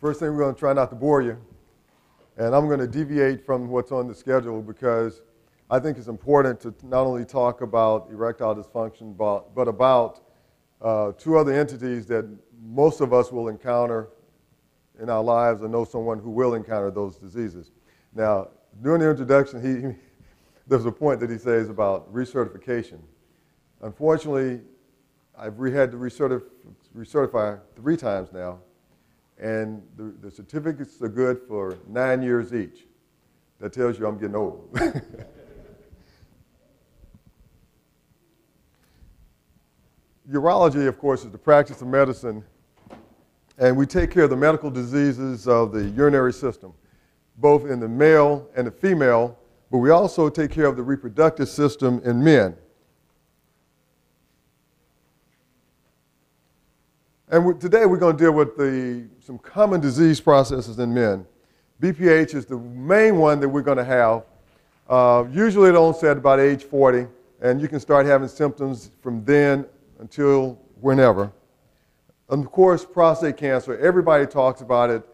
First thing, we're going to try not to bore you. And I'm going to deviate from what's on the schedule because I think it's important to not only talk about erectile dysfunction, but about two other entities that most of us will encounter in our lives or know someone who will encounter those diseases. Now, during the introduction, there's a point that he says about recertification. Unfortunately, I've had to recertify 3 times now, and the certificates are good for 9 years each. That tells you I'm getting old. Urology, of course, is the practice of medicine, and we take care of the medical diseases of the urinary system, both in the male and the female, but we also take care of the reproductive system in men. And today we're going to deal with some common disease processes in men. BPH is the main one that we're going to have. Usually at onset about age 40, and you can start having symptoms from then until whenever. And of course, prostate cancer, everybody talks about it.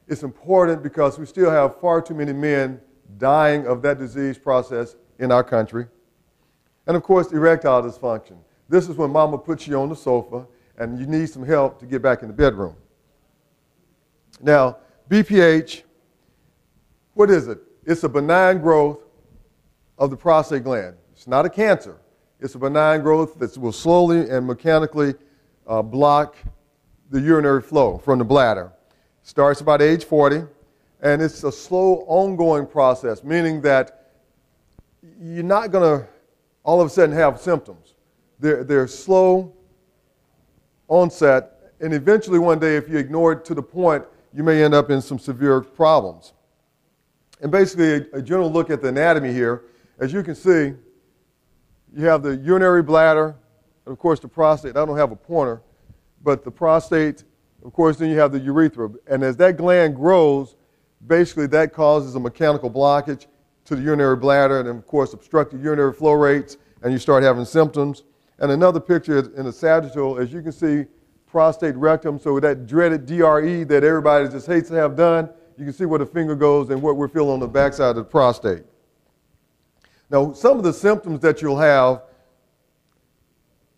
It's important because we still have far too many men dying of that disease process in our country. And of course, erectile dysfunction. This is when mama puts you on the sofa and you need some help to get back in the bedroom. Now, BPH, what is it? It's a benign growth of the prostate gland. It's not a cancer. It's a benign growth that will slowly and mechanically block the urinary flow from the bladder. Starts about age 40, and it's a slow, ongoing process, meaning that you're not going to all of a sudden have symptoms. They're slow onset, and eventually one day, if you ignore it to the point, you may end up in some severe problems. And basically, a general look at the anatomy here, as you can see, you have the urinary bladder, and of course the prostate. I don't have a pointer, but the prostate, of course, then you have the urethra. And as that gland grows, basically that causes a mechanical blockage to the urinary bladder and, of course, obstructed urinary flow rates, and you start having symptoms. And another picture in the sagittal, as you can see, prostate rectum, so that dreaded DRE that everybody just hates to have done, you can see where the finger goes and what we're feeling on the backside of the prostate. Now, some of the symptoms that you'll have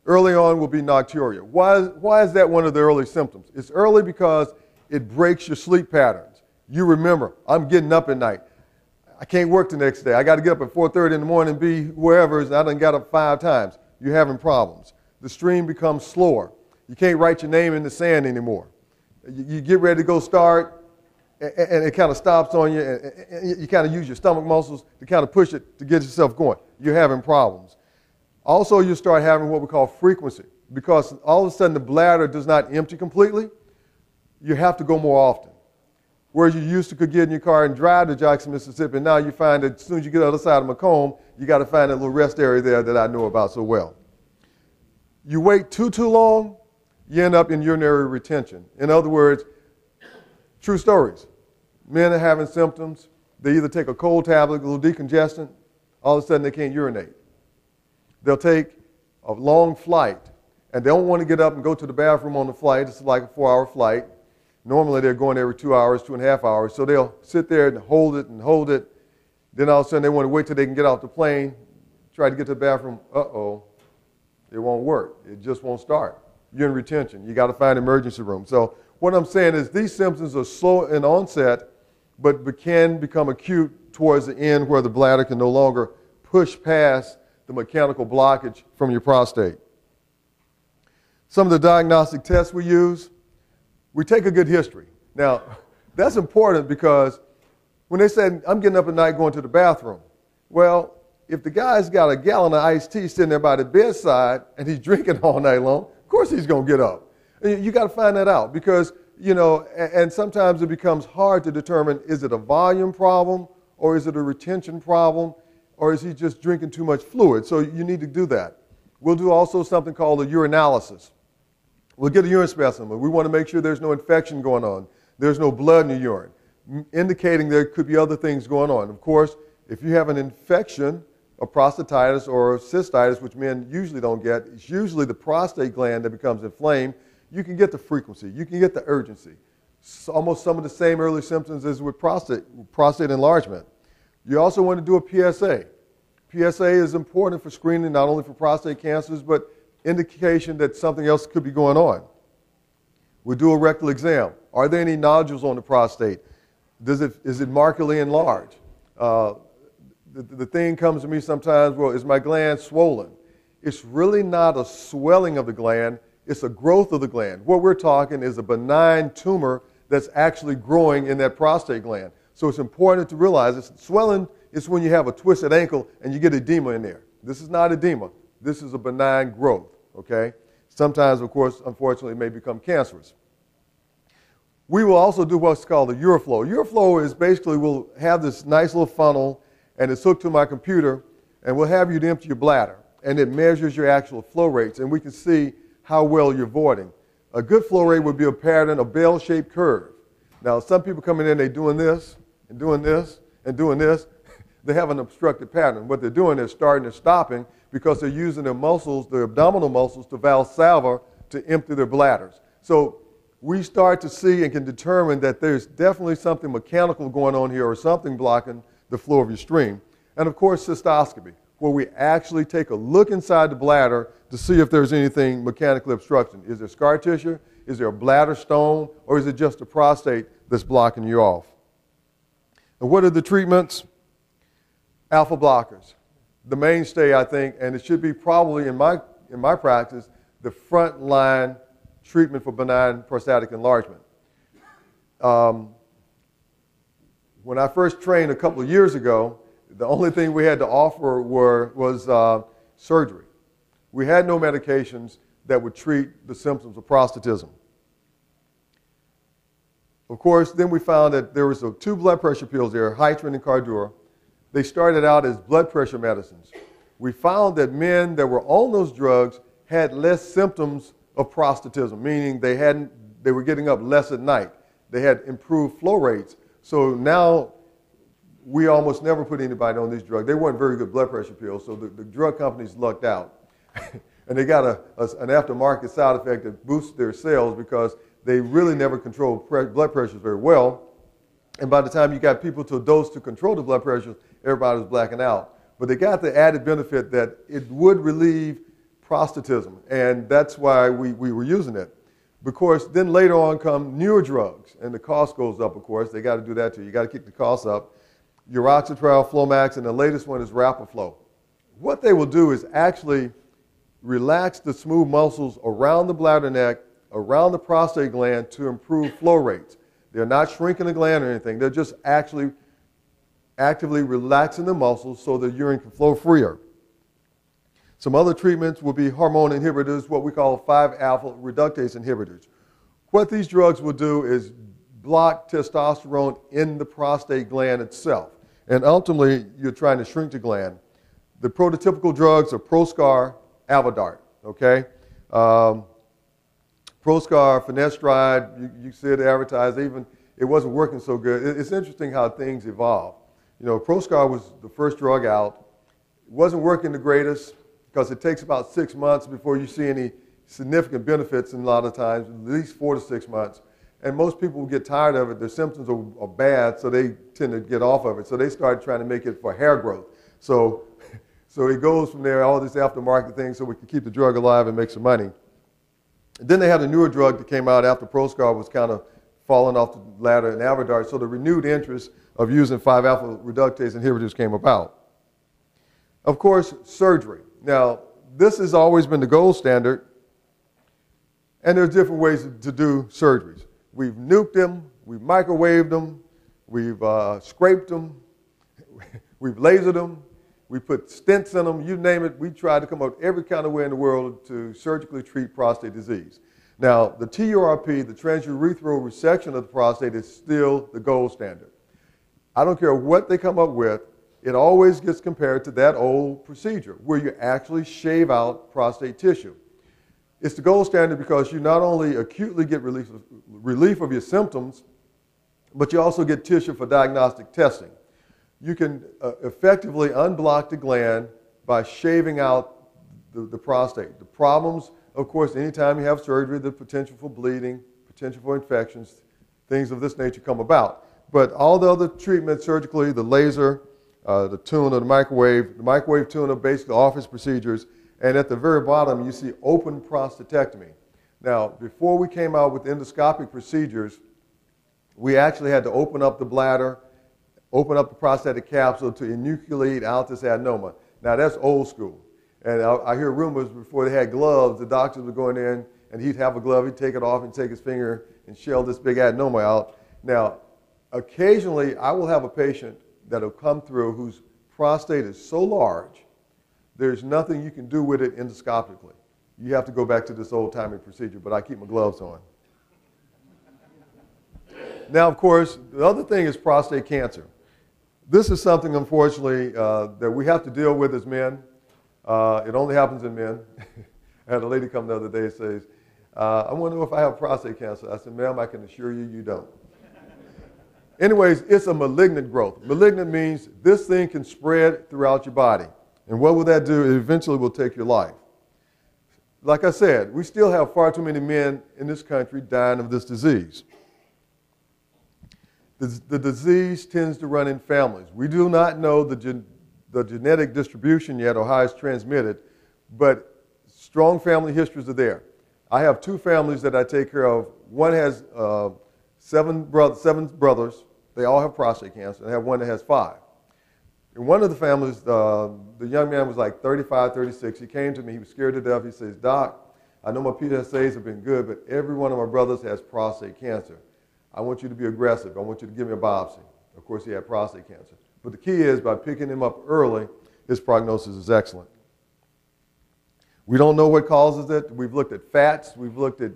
early on will be nocturia. Why is that one of the early symptoms? It's early because it breaks your sleep patterns. You remember, I'm getting up at night. I can't work the next day. I got to get up at 4:30 in the morning and be wherever, and I done got up 5 times. You're having problems. The stream becomes slower. You can't write your name in the sand anymore. You get ready to go start, and it kind of stops on you, and you kind of use your stomach muscles to kind of push it to get yourself going. You're having problems. Also, you start having what we call frequency, because all of a sudden the bladder does not empty completely. You have to go more often. Whereas you used to could get in your car and drive to Jackson, Mississippi, and now you find that as soon as you get to the other side of Macomb, you got to find that little rest area there that I know about so well. You wait too long, you end up in urinary retention. In other words, true stories. Men are having symptoms. They either take a cold tablet, a little decongestant, all of a sudden they can't urinate. They'll take a long flight, and they don't want to get up and go to the bathroom on the flight. It's like a 4-hour flight. Normally they're going every 2 hours, 2.5 hours, so they'll sit there and hold it. Then all of a sudden they want to wait till they can get off the plane, try to get to the bathroom. Uh-oh, it won't work. It just won't start. You're in retention. You got to find an emergency room. So what I'm saying is these symptoms are slow in onset, but can become acute towards the end where the bladder can no longer push past the mechanical blockage from your prostate. Some of the diagnostic tests we use, we take a good history. Now, that's important because when they say, I'm getting up at night going to the bathroom, well, if the guy's got a gallon of iced tea sitting there by the bedside and he's drinking all night long, of course he's going to get up. You got to find that out because, you know, and sometimes it becomes hard to determine, is it a volume problem or is it a retention problem or is he just drinking too much fluid? So you need to do that. We'll do also something called a urinalysis. We'll get a urine specimen. We want to make sure there's no infection going on. There's no blood in the urine, indicating there could be other things going on. Of course, if you have an infection, a prostatitis or cystitis, which men usually don't get, it's usually the prostate gland that becomes inflamed. You can get the frequency. You can get the urgency. almost some of the same early symptoms as with prostate enlargement. You also want to do a PSA. PSA is important for screening not only for prostate cancers, but indication that something else could be going on. We'll do a rectal exam. Are there any nodules on the prostate? Is it markedly enlarged? The thing comes to me sometimes, well, is my gland swollen? It's really not a swelling of the gland, it's a growth of the gland. What we're talking is a benign tumor that's actually growing in that prostate gland. So it's important to realize it's swelling is when you have a twisted ankle and you get edema in there. This is not edema. This is a benign growth, okay? Sometimes, of course, unfortunately, it may become cancerous. We will also do what's called a uroflow. Uroflow is basically, we'll have this nice little funnel, and it's hooked to my computer, and we'll have you to empty your bladder, and it measures your actual flow rates, and we can see how well you're voiding. A good flow rate would be a pattern, a bell-shaped curve. Now, some people coming in, they're doing this, and doing this, and doing this. They have an obstructed pattern. What they're doing is starting and stopping because they're using their muscles, their abdominal muscles, to valsalva to empty their bladders. So we start to see and can determine that there's definitely something mechanical going on here or something blocking the flow of your stream. And of course, cystoscopy, where we actually take a look inside the bladder to see if there's anything mechanically obstruction. Is there scar tissue? Is there a bladder stone? Or is it just the prostate that's blocking you off? And what are the treatments? Alpha blockers. The mainstay, I think, and it should be probably in my practice, the front line treatment for benign prostatic enlargement. When I first trained a couple of years ago, the only thing we had to offer was surgery. We had no medications that would treat the symptoms of prostatism. Of course, then we found that there was two blood pressure pills there, Hitrin and Cardura. They started out as blood pressure medicines. We found that men that were on those drugs had less symptoms of prostatism, meaning they were getting up less at night. They had improved flow rates. So now we almost never put anybody on these drugs. They weren't very good blood pressure pills, so the drug companies lucked out. And they got an aftermarket side effect that boosts their sales because they really never control blood pressures very well. And by the time you got people to a dose to control the blood pressure, everybody was blacking out. But they got the added benefit that it would relieve prostatism, and that's why we were using it. Because then later on come newer drugs, and the cost goes up, of course. They got to do that too. You got to keep the costs up. Uroxetrol, Flomax, and the latest one is Rapaflow. What they will do is actually relax the smooth muscles around the bladder neck, around the prostate gland to improve flow rates. They're not shrinking the gland or anything. They're just actually actively relaxing the muscles so the urine can flow freer. Some other treatments will be hormone inhibitors, what we call 5-alpha reductase inhibitors. What these drugs will do is block testosterone in the prostate gland itself. And ultimately, you're trying to shrink the gland. The prototypical drugs are Proscar, Avodart, okay? Proscar, finasteride, you see it advertised, even it wasn't working so good. It's interesting how things evolve. You know, Proscar was the first drug out. It wasn't working the greatest because it takes about 6 months before you see any significant benefits, and a lot of times, at least 4 to 6 months. And most people get tired of it. Their symptoms are bad, so they tend to get off of it. So they started trying to make it for hair growth. So it goes from there, all this aftermarket thing, so we can keep the drug alive and make some money. And then they had a newer drug that came out after Proscar was kind of falling off the ladder in Avodart, so the renewed interest of using 5-alpha reductase inhibitors came about. Of course, surgery. Now, this has always been the gold standard, and there's different ways to do surgeries. We've nuked them, we've microwaved them, we've scraped them, we've lasered them, we put stents in them, you name it. We tried to come up with every kind of way in the world to surgically treat prostate disease. Now, the TURP, the transurethral resection of the prostate, is still the gold standard. I don't care what they come up with, it always gets compared to that old procedure where you actually shave out prostate tissue. It's the gold standard because you not only acutely get relief of your symptoms, but you also get tissue for diagnostic testing. You can effectively unblock the gland by shaving out the prostate. The problems, of course, anytime you have surgery, the potential for bleeding, potential for infections, things of this nature come about. But all the other treatments surgically, the laser, the tuna, the microwave tuna, basically office procedures. And at the very bottom, you see open prostatectomy. Now, before we came out with endoscopic procedures, we actually had to open up the bladder, open up the prostatic capsule to enucleate out this adenoma. Now, that's old school. And I hear rumors before they had gloves, the doctors would go in there and he'd have a glove, he'd take it off and take his finger and shell this big adenoma out. Now, occasionally, I will have a patient that will come through whose prostate is so large, there's nothing you can do with it endoscopically. You have to go back to this old-timey procedure, but I keep my gloves on. Now, of course, the other thing is prostate cancer. This is something, unfortunately, that we have to deal with as men. It only happens in men. I had a lady come the other day and says, I wonder if I have prostate cancer. I said, ma'am, I can assure you, you don't. Anyways, it's a malignant growth. Malignant means this thing can spread throughout your body. And what will that do? It eventually will take your life. Like I said, we still have far too many men in this country dying of this disease. The disease tends to run in families. We do not know the genetic distribution yet or how it's transmitted, but strong family histories are there. I have two families that I take care of. One has seven brothers. They all have prostate cancer. I have one that has 5. In one of the families, the young man was like 35, 36. He came to me. He was scared to death. He says, Doc, I know my PSAs have been good, but every one of my brothers has prostate cancer. I want you to be aggressive. I want you to give me a biopsy. Of course, he had prostate cancer. But the key is, by picking him up early, his prognosis is excellent. We don't know what causes it. We've looked at fats. We've looked at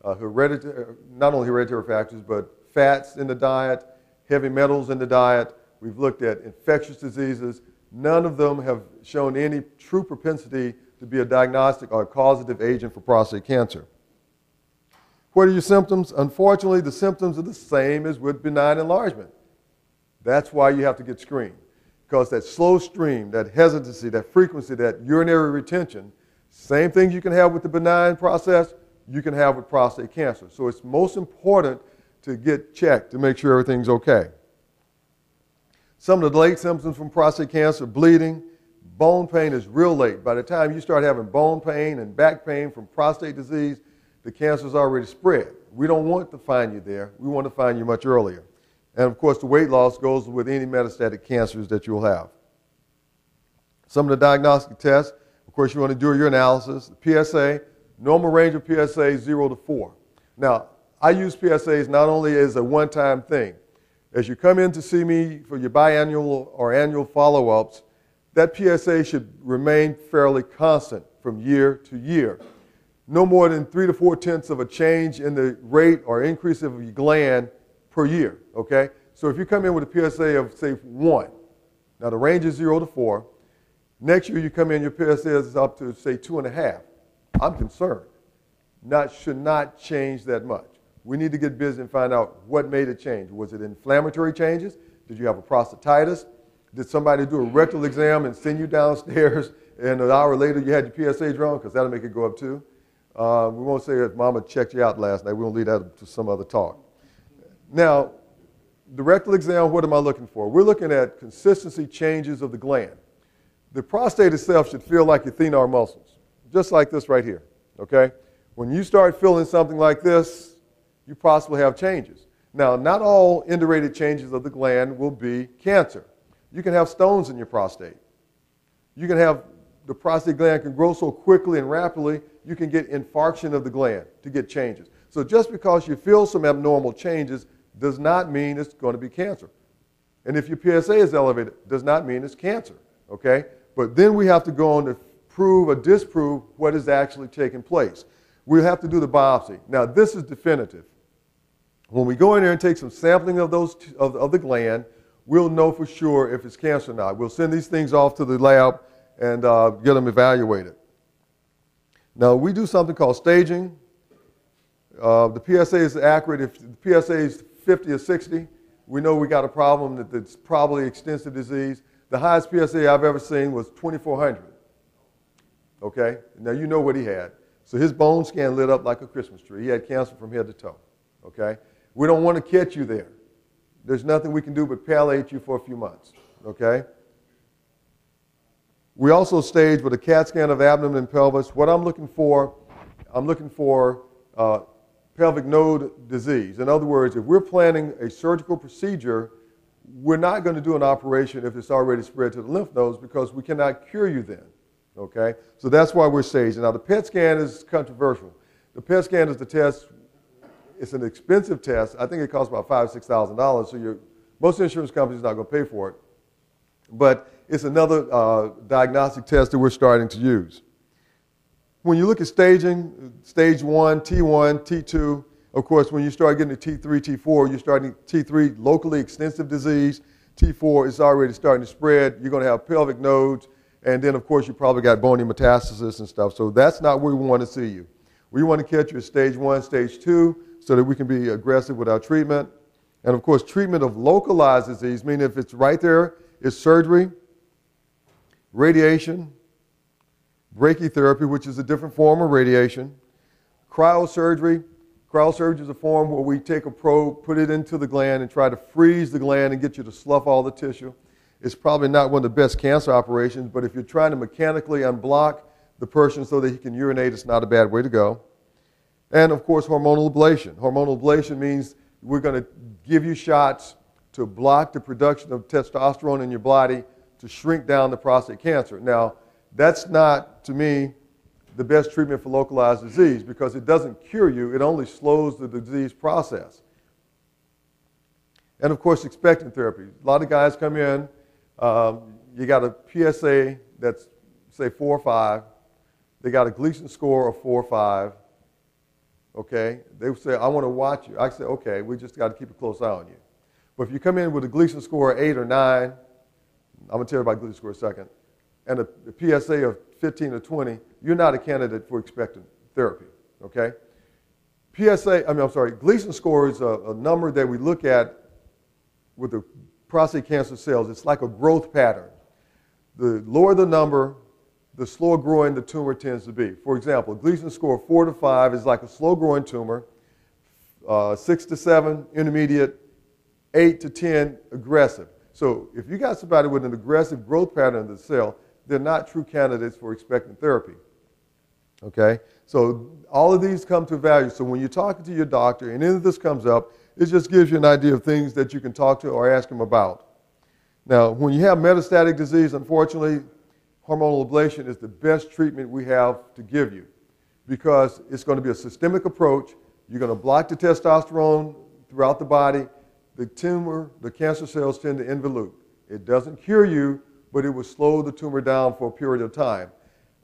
not only hereditary factors, but fats in the diet, heavy metals in the diet. We've looked at infectious diseases. None of them have shown any true propensity to be a diagnostic or a causative agent for prostate cancer. What are your symptoms? Unfortunately, the symptoms are the same as with benign enlargement. That's why you have to get screened, because that slow stream, that hesitancy, that frequency, that urinary retention, same things you can have with the benign process, you can have with prostate cancer. So it's most important to get checked to make sure everything's okay. Some of the late symptoms from prostate cancer: bleeding, bone pain is real late. By the time you start having bone pain and back pain from prostate disease, the cancer's already spread. We don't want to find you there. We want to find you much earlier. And of course, the weight loss goes with any metastatic cancers that you'll have. Some of the diagnostic tests, of course, you want to do your analysis. The PSA, normal range of PSA 0 to 4. Now, I use PSAs not only as a one-time thing. As you come in to see me for your biannual or annual follow-ups, that PSA should remain fairly constant from year to year. No more than 3 to 4 tenths of a change in the rate or increase of your gland per year, okay? So if you come in with a PSA of, say, 1, now the range is 0 to 4, next year you come in, your PSA is up to, say, 2.5. I'm concerned. Should not change that much. We need to get busy and find out what made it change. Was it inflammatory changes? Did you have a prostatitis? Did somebody do a rectal exam and send you downstairs and an hour later you had your PSA drawn? Because that'll make it go up too. We won't say if mama checked you out last night. We won't leave that to some other talk. Now, the rectal exam, what am I looking for? We're looking at consistency changes of the gland. The prostate itself should feel like your thenar muscles, just like this right here, okay? When you start feeling something like this, you possibly have changes. Now, not all indurated changes of the gland will be cancer. You can have stones in your prostate. You can have, the prostate gland can grow so quickly and rapidly, you can get infarction of the gland to get changes. So just because you feel some abnormal changes does not mean it's going to be cancer. And if your PSA is elevated, does not mean it's cancer, okay? But then we have to go on to prove or disprove what is actually taking place. We'll have to do the biopsy. Now, this is definitive. When we go in there and take some sampling of the gland, we'll know for sure if it's cancer or not. We'll send these things off to the lab and get them evaluated. Now, we do something called staging. The PSA is accurate. If the PSA is 50 or 60, we know we got a problem that's probably extensive disease. The highest PSA I've ever seen was 2,400. Okay? Now, you know what he had. So his bone scan lit up like a Christmas tree. He had cancer from head to toe. Okay? We don't want to catch you there. There's nothing we can do but palliate you for a few months, okay? We also stage with a CAT scan of abdomen and pelvis. What I'm looking for pelvic node disease. In other words, if we're planning a surgical procedure, we're not going to do an operation if it's already spread to the lymph nodes because we cannot cure you then, okay? So that's why we're staging. Now, the PET scan is controversial. The PET scan is the test. It's an expensive test. I think it costs about $5,000 to $6,000, so most insurance companies are not going to pay for it. But it's another diagnostic test that we're starting to use. When you look at staging, stage 1, T1, T2, of course, when you start getting to T3, T4, you're starting T3, locally extensive disease. T4 is already starting to spread. You're going to have pelvic nodes. And then, of course, you probably got bony metastasis and stuff. So that's not where we want to see you. We want to catch you at stage 1, stage 2, so that we can be aggressive with our treatment. And, of course, treatment of localized disease, meaning if it's right there, is surgery, radiation, brachytherapy, which is a different form of radiation, cryosurgery. Cryosurgery is a form where we take a probe, put it into the gland, and try to freeze the gland and get you to slough all the tissue. It's probably not one of the best cancer operations, but if you're trying to mechanically unblock the person so that he can urinate, it's not a bad way to go. And, of course, hormonal ablation. Hormonal ablation means we're going to give you shots to block the production of testosterone in your body to shrink down the prostate cancer. Now, that's not, to me, the best treatment for localized disease because it doesn't cure you. It only slows the disease process. And, of course, expectant therapy. A lot of guys come in. You got a PSA that's, say, 4 or 5. They got a Gleason score of 4 or 5. Okay? They say, I want to watch you. I say, okay, we just got to keep a close eye on you. But if you come in with a Gleason score of 8 or 9, I'm going to tell you about Gleason score in a second, and a PSA of 15 or 20, you're not a candidate for expectant therapy, okay? Gleason score is a number that we look at with the prostate cancer cells. It's like a growth pattern. The lower the number, the slower growing the tumor tends to be. For example, a Gleason score of 4 to 5 is like a slow growing tumor, 6 to 7, intermediate, 8 to 10, aggressive. So if you got somebody with an aggressive growth pattern of the cell, they're not true candidates for expectant therapy. Okay? So all of these come to value. So when you're talking to your doctor and any of this comes up, it just gives you an idea of things that you can talk to or ask them about. Now, when you have metastatic disease, unfortunately, hormonal ablation is the best treatment we have to give you because it's going to be a systemic approach. You're going to block the testosterone throughout the body. The tumor, the cancer cells tend to involute. It doesn't cure you, but it will slow the tumor down for a period of time.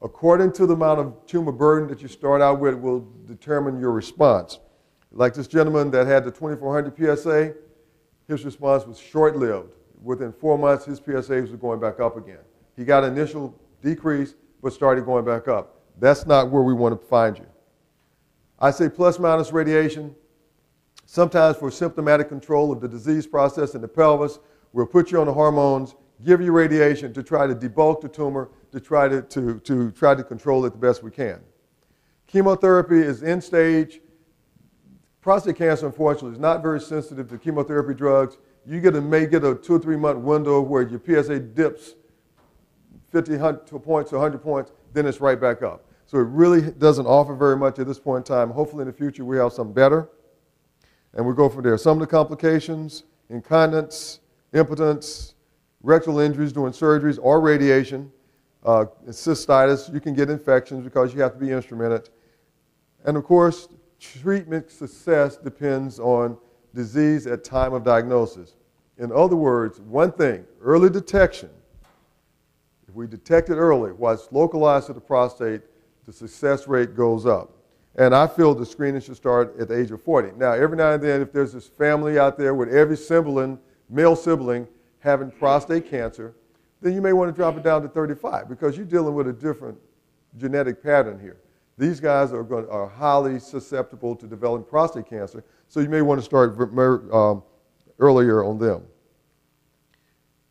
According to the amount of tumor burden that you start out with will determine your response. Like this gentleman that had the 2400 PSA, his response was short-lived. Within 4 months, his PSAs were going back up again. He got an initial decrease, but started going back up. That's not where we want to find you. I say plus minus radiation. Sometimes for symptomatic control of the disease process in the pelvis, we'll put you on the hormones, give you radiation to try to debulk the tumor, to try to control it the best we can. Chemotherapy is end stage. Prostate cancer, unfortunately, is not very sensitive to chemotherapy drugs. You may get a 2 or 3 month window where your PSA dips 50 points to 100 points, then it's right back up. So it really doesn't offer very much at this point in time. Hopefully in the future we have something better. And we go from there. Some of the complications, incontinence, impotence, rectal injuries during surgeries or radiation, cystitis, you can get infections because you have to be instrumented. And of course, treatment success depends on disease at time of diagnosis. In other words, one thing, early detection. If we detect it early, while it's localized to the prostate, the success rate goes up. And I feel the screening should start at the age of 40. Now, every now and then, if there's this family out there with every sibling, male sibling, having prostate cancer, then you may want to drop it down to 35 because you're dealing with a different genetic pattern here. These guys are highly susceptible to developing prostate cancer, so you may want to start earlier on them.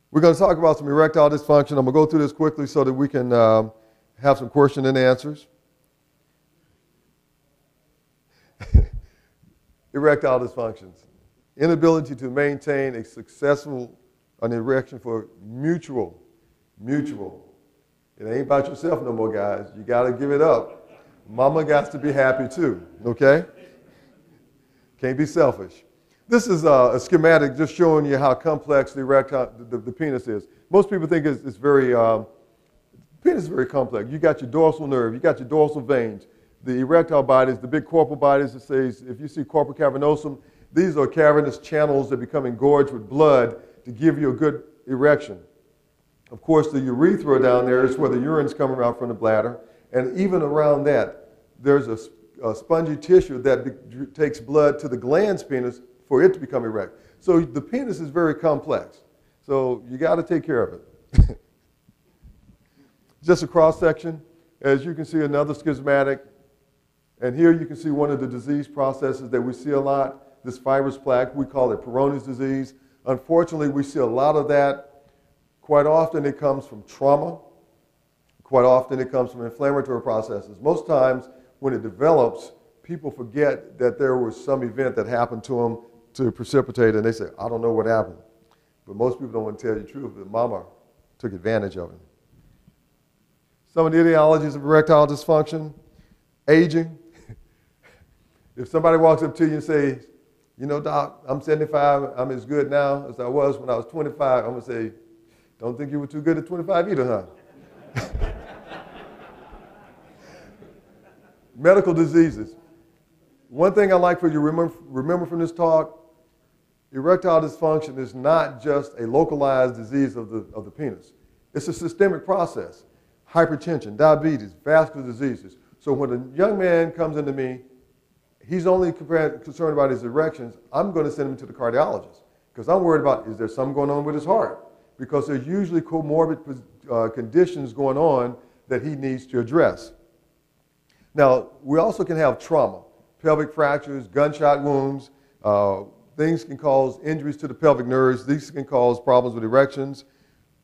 We're going to talk about some erectile dysfunction. I'm going to go through this quickly so that we can have some question and answers. Erectile dysfunctions. inability to maintain a successful an erection for mutual. It ain't about yourself no more, guys. You got to give it up. Mama got to be happy too, okay? Can't be selfish. This is a schematic just showing you how complex the erectile, the penis is. Most people think it's very, penis is very complex. You got your dorsal nerve, you got your dorsal veins, the erectile bodies, the big corporal bodies that says, if you see corpora cavernosum, these are cavernous channels that become engorged with blood to give you a good erection. Of course, the urethra down there is where the urine's coming out from the bladder, and even around that, there's a spongy tissue that takes blood to the glans penis for it to become erect. So the penis is very complex. So you got to take care of it. Just a cross section. As you can see, another schematic. And here you can see one of the disease processes that we see a lot. This fibrous plaque, we call it Peyronie's disease. Unfortunately, we see a lot of that. Quite often it comes from trauma. Quite often it comes from inflammatory processes. Most times when it develops, people forget that there was some event that happened to them to precipitate, and they say, I don't know what happened. But most people don't want to tell you the truth, that mama took advantage of it. Some of the etiologies of erectile dysfunction: aging. If somebody walks up to you and says, you know, doc, I'm 75, I'm as good now as I was when I was 25, I'm going to say, don't think you were too good at 25 either, huh? Medical diseases. One thing I like for you to remember from this talk, erectile dysfunction is not just a localized disease of the penis. It's a systemic process. Hypertension, diabetes, vascular diseases. So when a young man comes into me, he's only concerned about his erections, I'm going to send him to the cardiologist because I'm worried about, is there something going on with his heart? Because there's usually comorbid conditions going on that he needs to address. Now, we also can have trauma, pelvic fractures, gunshot wounds. Things can cause injuries to the pelvic nerves. These can cause problems with erections.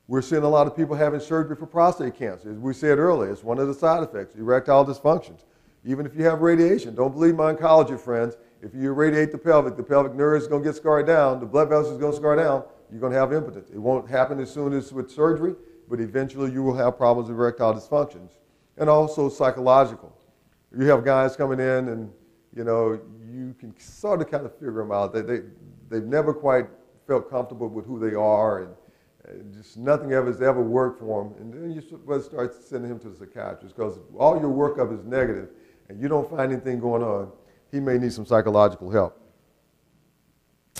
We're seeing a lot of people having surgery for prostate cancer. As we said earlier, it's one of the side effects, erectile dysfunctions. Even if you have radiation, don't believe my oncology friends. If you irradiate the pelvic nerve is going to get scarred down, the blood vessels is going to scar down, you're going to have impotence. It won't happen as soon as with surgery, but eventually you will have problems with erectile dysfunctions. And also psychological. You have guys coming in and, you know, you can sort of kind of figure them out. They've never quite felt comfortable with who they are, and just nothing has ever worked for them. And then you start sending him to the psychiatrist because all your workup is negative and you don't find anything going on. He may need some psychological help.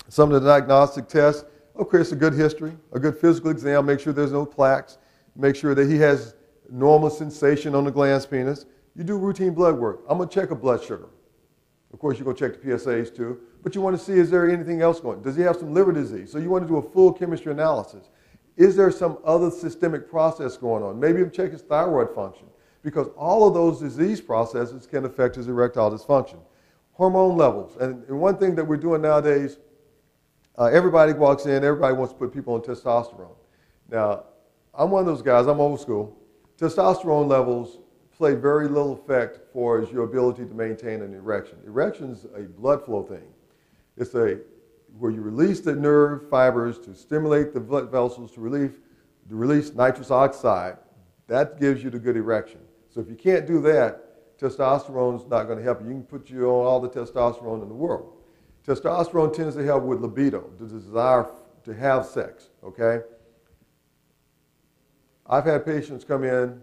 Some of the diagnostic tests, okay, it's a good history, a good physical exam, make sure there's no plaques, make sure that he has normal sensation on the glans penis. You do routine blood work. I'm going to check a blood sugar. Of course, you're going to check the PSAs too, but you want to see, is there anything else going on? Does he have some liver disease? So you want to do a full chemistry analysis. Is there some other systemic process going on? Maybe check his thyroid function, because all of those disease processes can affect his erectile dysfunction. Hormone levels, and one thing that we're doing nowadays, everybody walks in, everybody wants to put people on testosterone. Now, I'm one of those guys, I'm old school. Testosterone levels play very little effect for your ability to maintain an erection. Erection's a blood flow thing. It's where you release the nerve fibers to stimulate the blood vessels to release nitrous oxide. That gives you the good erection. So if you can't do that, testosterone is not going to help you. You can put you on all the testosterone in the world. Testosterone tends to help with libido, the desire to have sex, okay? I've had patients come in,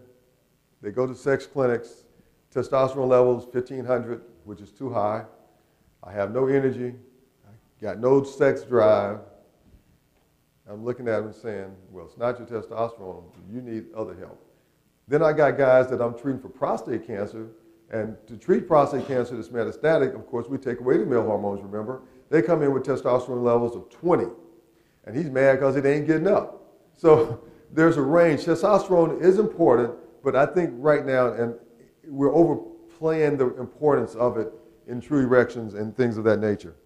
they go to sex clinics, testosterone levels 1,500, which is too high. I have no energy, I got no sex drive. I'm looking at them saying, well, it's not your testosterone, you need other help. Then I got guys that I'm treating for prostate cancer, and to treat prostate cancer that's metastatic, of course, we take away the male hormones, remember? They come in with testosterone levels of 20, and he's mad because it ain't getting up. So there's a range. Testosterone is important, but I think right now, and we're overplaying the importance of it in true erections and things of that nature.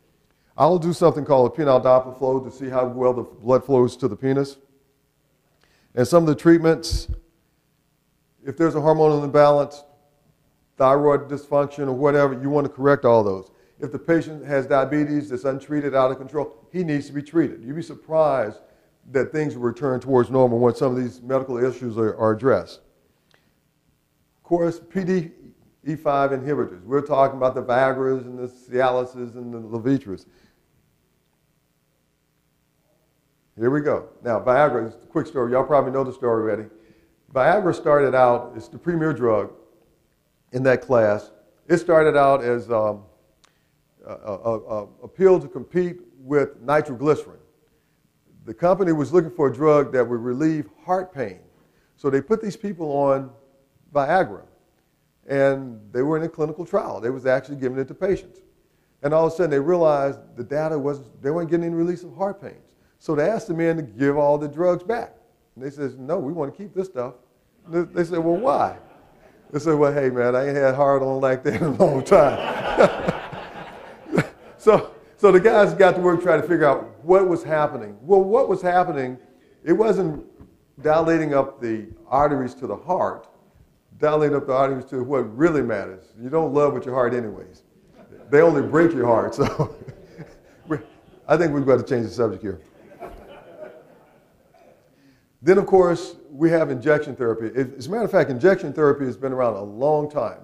I'll do something called a penile Doppler flow to see how well the blood flows to the penis. And some of the treatments, if there's a hormonal imbalance, thyroid dysfunction or whatever, you want to correct all those. If the patient has diabetes that's untreated, out of control, he needs to be treated. You'd be surprised that things will return towards normal when some of these medical issues are addressed. Of course, PDE5 inhibitors. We're talking about the Viagras and the Cialises and the Levitras. Here we go. Now, Viagra is a quick story. Y'all probably know the story already. Viagra started out, it's the premier drug in that class. It started out as a pill to compete with nitroglycerin. The company was looking for a drug that would relieve heart pain. So they put these people on Viagra. And they were in a clinical trial. They was actually giving it to patients. And all of a sudden they realized the data they weren't getting any release of heart pains. So they asked the men to give all the drugs back. And they said, no, we want to keep this stuff. They said, well, why? They said, well, hey, man, I ain't had hard on like that in a long time. So the guys got to work trying to figure out what was happening. Well, what was happening, it wasn't dilating up the arteries to the heart, dilating up the arteries to what really matters. You don't love with your heart anyways. They only break your heart. So I think we've got to change the subject here. Then, of course, we have injection therapy. As a matter of fact, injection therapy has been around a long time.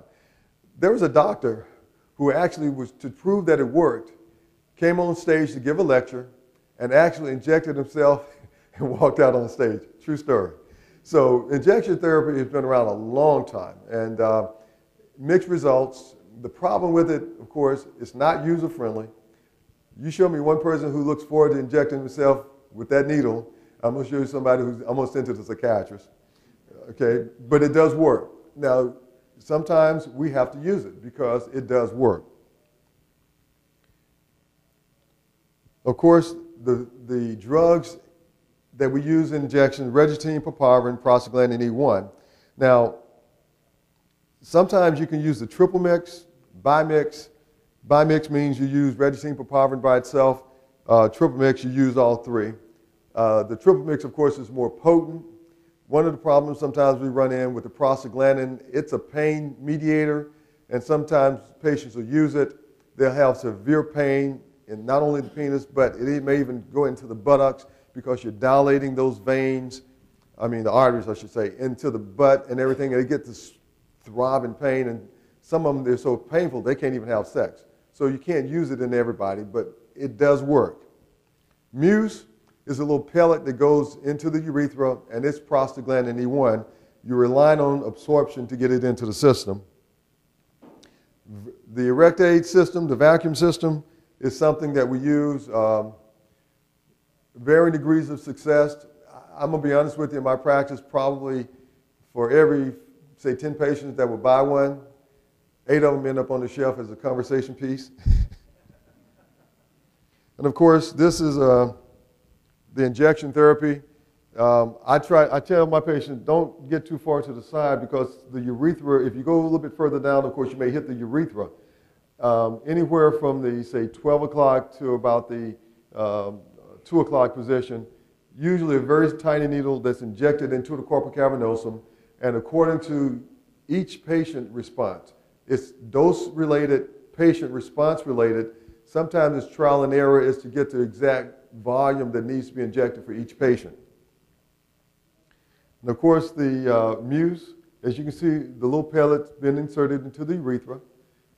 There was a doctor who actually was, to prove that it worked, came on stage to give a lecture and actually injected himself and walked out on stage. True story. So injection therapy has been around a long time and mixed results. The problem with it, of course, it's not user-friendly. You show me one person who looks forward to injecting himself with that needle, I'm going to show you somebody who's almost sent to the psychiatrist. Okay, but it does work. Now, sometimes we have to use it because it does work. Of course, the drugs that we use in injection, registine, papaverine, prostaglandin E1. Now, sometimes you can use the triple mix, bimix. Bimix means you use registine, papaverine by itself. Triple mix, you use all three. The triple mix, of course, is more potent. One of the problems sometimes we run in with the prostaglandin, it's a pain mediator, and sometimes patients will use it. They'll have severe pain in not only the penis, but it may even go into the buttocks because you're dilating those veins, the arteries, I should say, into the butt and everything, and they get this throbbing pain, and some of them, they're so painful, they can't even have sex. So you can't use it in everybody, but it does work. Muse is a little pellet that goes into the urethra, and it's prostaglandin E1. You're relying on absorption to get it into the system. The Erectile system, the vacuum system, is something that we use, varying degrees of success. I'm going to be honest with you, in my practice, probably for every, say, 10 patients that would buy one, 8 of them end up on the shelf as a conversation piece. And of course, this is the injection therapy. I tell my patients, don't get too far to the side because the urethra, if you go a little bit further down, of course, you may hit the urethra. Anywhere from the, say, 12 o'clock to about the 2 o'clock position, usually a very tiny needle that's injected into the corpus cavernosum, and according to each patient response, it's dose-related, patient response-related. Sometimes it's trial and error is to get the exact volume that needs to be injected for each patient. And of course, the Muse, as you can see, the little pellet's been inserted into the urethra.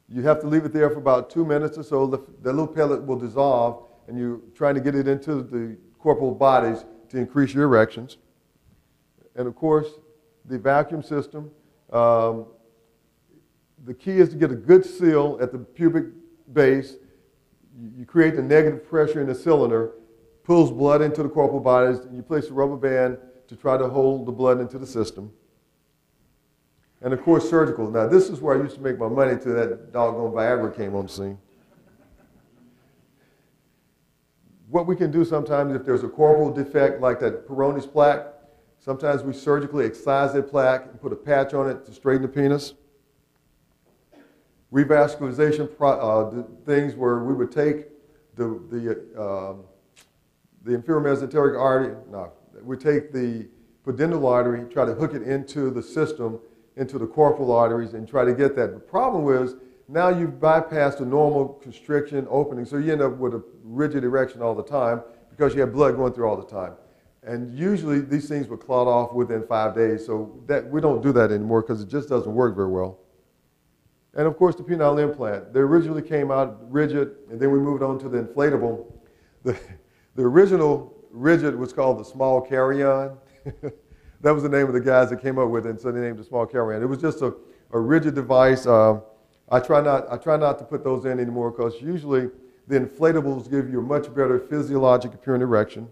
You have to leave it there for about 2 minutes or so. The little pellet will dissolve, and you're trying to get it into the corporal bodies to increase your erections. And of course, the vacuum system. The key is to get a good seal at the pubic base. You create the negative pressure in the cylinder, pulls blood into the corporal bodies, and you place a rubber band to try to hold the blood into the system. And of course, surgical. Now, this is where I used to make my money till that doggone Viagra came on the scene. What we can do sometimes if there's a corporal defect like that Peyronie's plaque, sometimes we surgically excise that plaque and put a patch on it to straighten the penis. Revascularization things where we would take the inferior mesenteric artery, we take the pudendal artery, try to hook it into the system, into the corporal arteries, and try to get that. The problem is now you've bypassed the normal constriction opening, so you end up with a rigid erection all the time because you have blood going through all the time. And usually these things would clot off within 5 days, so that we don't do that anymore because it just doesn't work very well. And of course the penile implant. They originally came out rigid, and then we moved on to the inflatable. The original rigid was called the small carry-on. That was the name of the guys that came up with it, and so they named it small carry-on. It was just a rigid device. I try not to put those in anymore because usually the inflatables give you a much better physiologic appearing erection.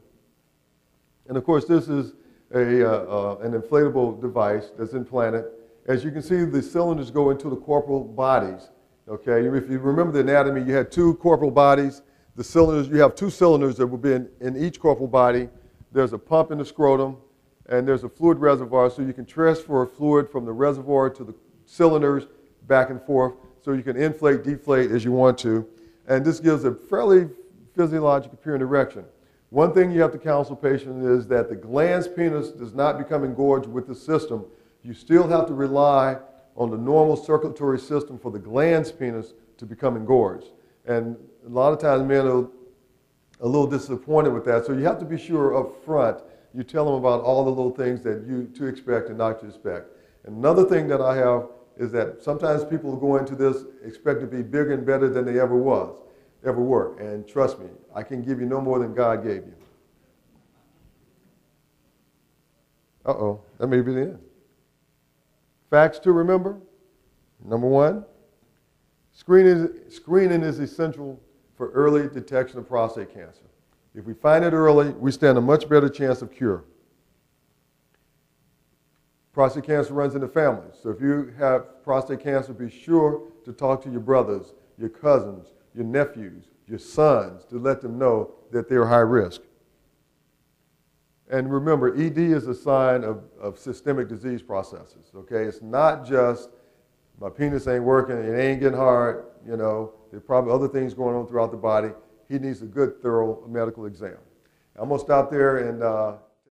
And of course, this is an inflatable device that's implanted. As you can see, the cylinders go into the corporal bodies. Okay, if you remember the anatomy, you had two corporal bodies. The cylinders, you have two cylinders that will be in each corporal body. There's a pump in the scrotum, and there's a fluid reservoir, so you can transfer fluid from the reservoir to the cylinders back and forth, so you can inflate, deflate as you want to. And this gives a fairly physiologic appearing erection. One thing you have to counsel patients is that the glans penis does not become engorged with the system. You still have to rely on the normal circulatory system for the glans penis to become engorged. And a lot of times men are a little disappointed with that. So you have to be sure up front, you tell them about all the little things that you to expect and not to expect. And another thing that I have is that sometimes people go into this expect to be bigger and better than they ever were. And trust me, I can give you no more than God gave you. Uh-oh, that may be the end. Facts to remember. Number one, screening is essential for early detection of prostate cancer. If we find it early, we stand a much better chance of cure. Prostate cancer runs in the family. So if you have prostate cancer, be sure to talk to your brothers, your cousins, your nephews, your sons, to let them know that they're high risk. And remember, ED is a sign of systemic disease processes, okay? It's not just my penis ain't working, it ain't getting hard, you know, there are probably other things going on throughout the body. He needs a good, thorough medical exam. I'm going to stop there and